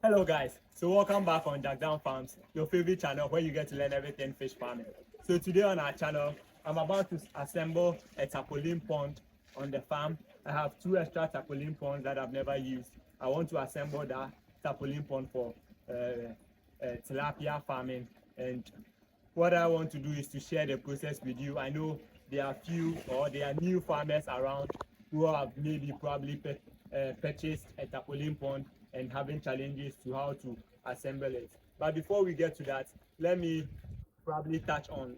Hello guys, so welcome back on Jakdam Farms, your favorite channel where you get to learn everything fish farming. So today on our channel, I'm about to assemble a tarpaulin pond on the farm. I have two extra tarpaulin ponds that I've never used. I want to assemble that tarpaulin pond for tilapia farming, and what I want to do is to share the process with you. I know there are few or there are new farmers around who have maybe probably purchased a tarpaulin pond and having challenges to how to assemble it. But before we get to that, let me probably touch on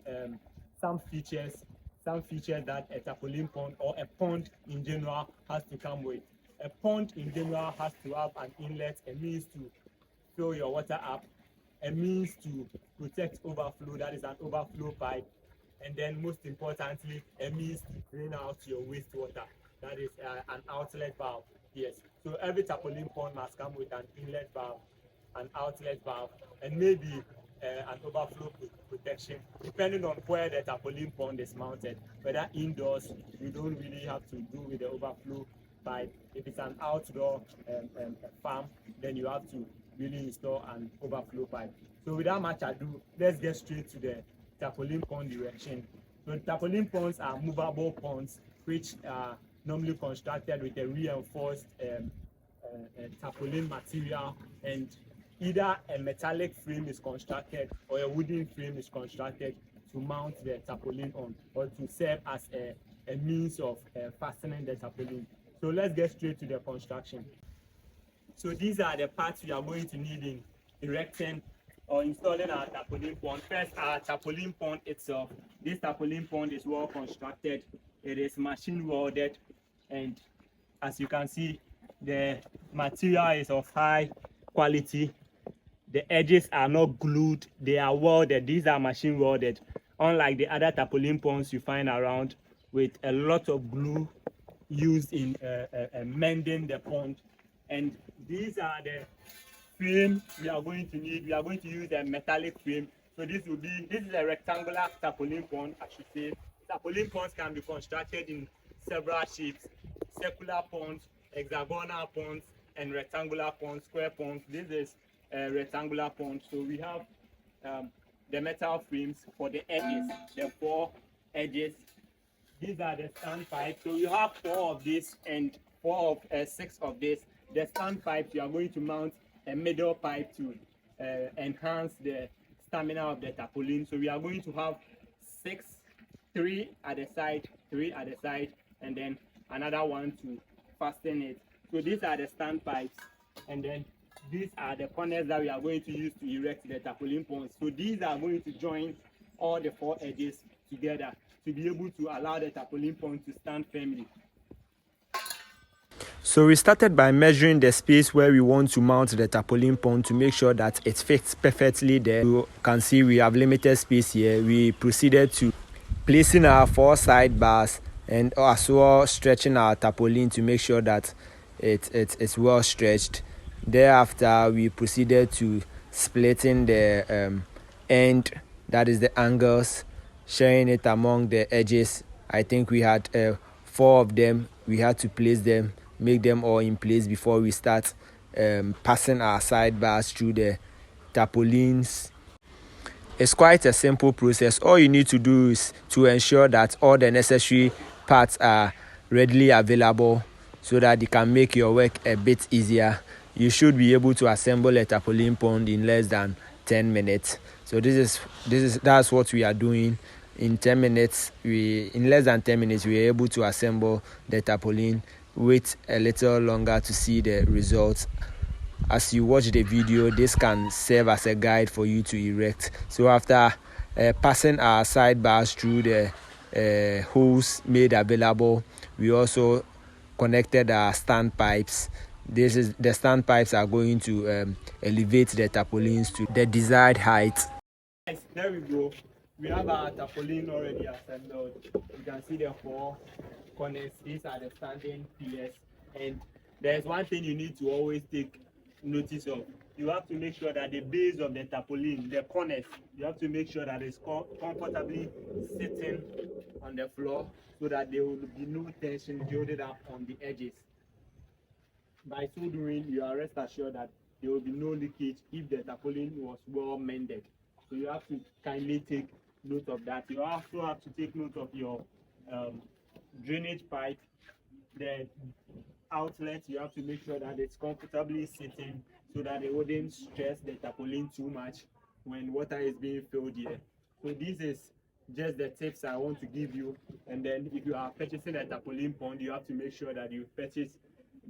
some features that a tarpaulin pond or a pond in general has to come with. A pond in general has to have an inlet, a means to fill your water up, a means to protect overflow, that is an overflow pipe, and then most importantly, a means to drain out your wastewater, that is an outlet valve. Yes, so every tarpaulin pond must come with an inlet valve, an outlet valve, and maybe an overflow protection, depending on where the tarpaulin pond is mounted. Whether indoors, you don't really have to do with the overflow pipe. If it's an outdoor farm, then you have to really install an overflow pipe. So without much ado, let's get straight to the tarpaulin pond erection. So tarpaulin ponds are movable ponds which are normally constructed with a reinforced tarpaulin material, and either a metallic frame is constructed or a wooden frame is constructed to mount the tarpaulin on, or to serve as a means of fastening the tarpaulin. So let's get straight to the construction. So these are the parts we are going to need in erecting or installing our tarpaulin pond. First, our tarpaulin pond itself. This tarpaulin pond is well constructed. It is machine welded, and as you can see, the material is of high quality. The edges are not glued, they are welded. These are machine welded, unlike the other tarpaulin ponds you find around with a lot of glue used in mending the pond. And these are the frame we are going to need. We are going to use a metallic frame. So this is a rectangular tarpaulin pond, I should say. Tarpaulin ponds can be constructed in several shapes: circular ponds, hexagonal ponds, and rectangular ponds, square ponds. This is a rectangular pond. So we have the metal frames for the edges, the four edges. These are the stand pipes. So you have four of this and six of this. The stand pipes, you are going to mount a middle pipe to enhance the stamina of the tarpaulin. So we are going to have six, three at the side, and then another one to fasten it. So these are the stand pipes, and then these are the corners that we are going to use to erect the tarpaulin ponds. So these are going to join all the four edges together to be able to allow the tarpaulin pond to stand firmly. So we started by measuring the space where we want to mount the tarpaulin pond to make sure that it fits perfectly there. You can see we have limited space here. We proceeded to placing our four side bars and as well stretching our tarpaulin to make sure that it's well stretched. Thereafter, we proceeded to splitting the end, that is the angles, sharing it among the edges. I think we had four of them. We had to place them, make them all in place before we start passing our sidebars through the tarpaulins. It's quite a simple process. All you need to do is to ensure that all the necessary parts are readily available so that you can make your work a bit easier. You should be able to assemble a tarpaulin pond in less than 10 minutes. So that's what we are doing. In less than 10 minutes we are able to assemble the tarpaulin. Wait a little longer to see the results. As you watch the video, this can serve as a guide for you to erect. So after passing our sidebars through the holes made available, we also connected our stand pipes. The stand pipes are going to elevate the tarpaulins to the desired height. Yes, there we go. We have our tarpaulin already assembled. You can see the four corners. These are the standing pillars. And there's one thing you need to always take notice of. You have to make sure that the base of the tarpaulin, the corners, you have to make sure that it's comfortably sitting on the floor so that there will be no tension building up on the edges. By so doing, you are rest assured that there will be no leakage if the tarpaulin was well mended. So you have to kindly take note of that. You also have to take note of your drainage pipe, the outlet. You have to make sure that it's comfortably sitting so that it wouldn't stress the tarpaulin too much when water is being filled here. So this is just the tips I want to give you. And then if you are purchasing a tarpaulin pond, you have to make sure that you purchase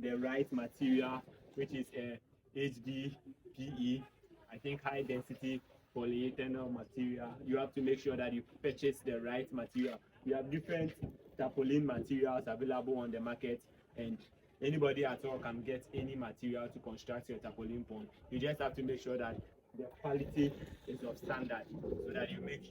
the right material, which is a HDPE, I think high density polyethanol material. You have to make sure that you purchase the right material. We have different tarpaulin materials available on the market, and anybody at all can get any material to construct your tarpaulin pond. You just have to make sure that the quality is of standard, so that you make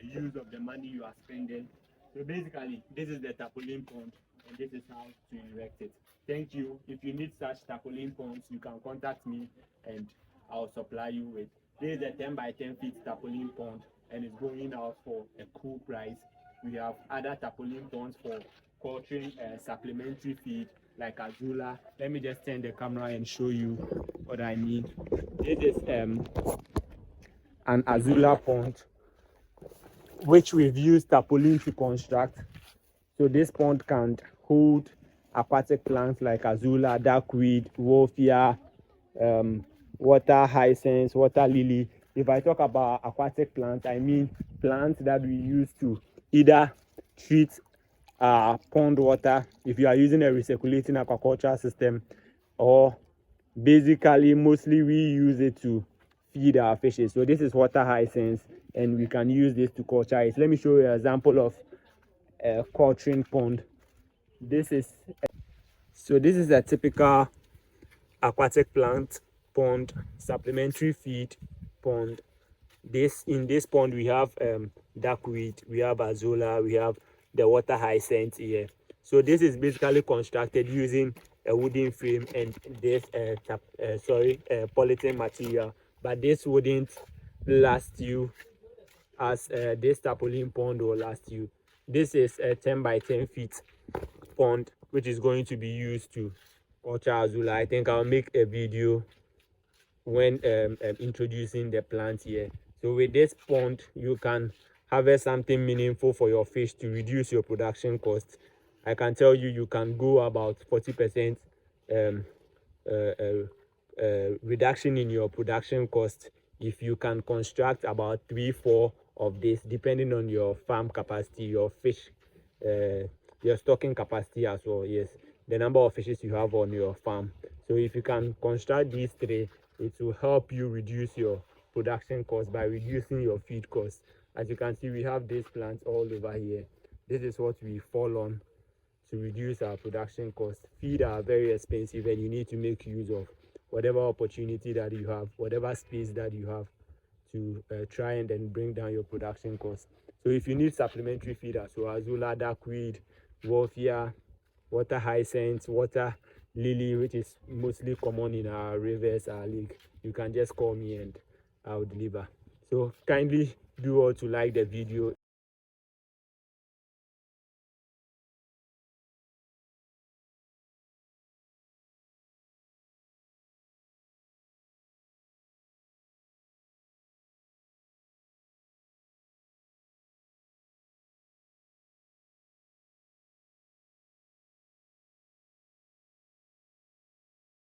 a use of the money you are spending. So basically, this is the tarpaulin pond, and this is how to erect it. Thank you. If you need such tarpaulin ponds, you can contact me and I'll supply you with. This is a 10 by 10 feet tarpaulin pond, and it's going out for a cool price. We have other tarpaulin ponds for poultry supplementary feed like Azula. Let me just turn the camera and show you what I mean. This is an Azula pond which we've used tarpaulin to construct. So this pond can hold aquatic plants like Azula, duckweed, wolfia, water hyacinth, water lily. If I talk about aquatic plants, I mean plants that we use to either treat pond water if you are using a recirculating aquaculture system, or basically mostly we use it to feed our fishes. So this is water hyacinth, and we can use this to culture it. Let me show you an example of a culturing pond. This is a typical aquatic plant pond, supplementary feed pond. In this pond we have duckweed, we have Azula, we have the water hyacinth here. So this is basically constructed using a wooden frame and this polythene material, but this wouldn't last you as this tarpaulin pond will last you. This is a 10 by 10 feet pond which is going to be used to culture Azula. I think I'll make a video when introducing the plant here. So with this pond you can harvest something meaningful for your fish to reduce your production cost. I can tell you, you can go about 40% reduction in your production cost if you can construct about 3-4 of this, depending on your farm capacity, your fish, your stocking capacity as well. Yes, the number of fishes you have on your farm. So if you can construct these 3, it will help you reduce your production cost by reducing your feed cost. As you can see, we have these plants all over here. This is what we fall on to reduce our production costs. Feed are very expensive, and you need to make use of whatever opportunity that you have, whatever space that you have, to try and then bring down your production costs. So if you need supplementary feeders, so Azula, duckweed, wolfia, water hyacinth, water lily, which is mostly common in our rivers, our lake, you can just call me and I'll deliver. So kindly do all to like the video.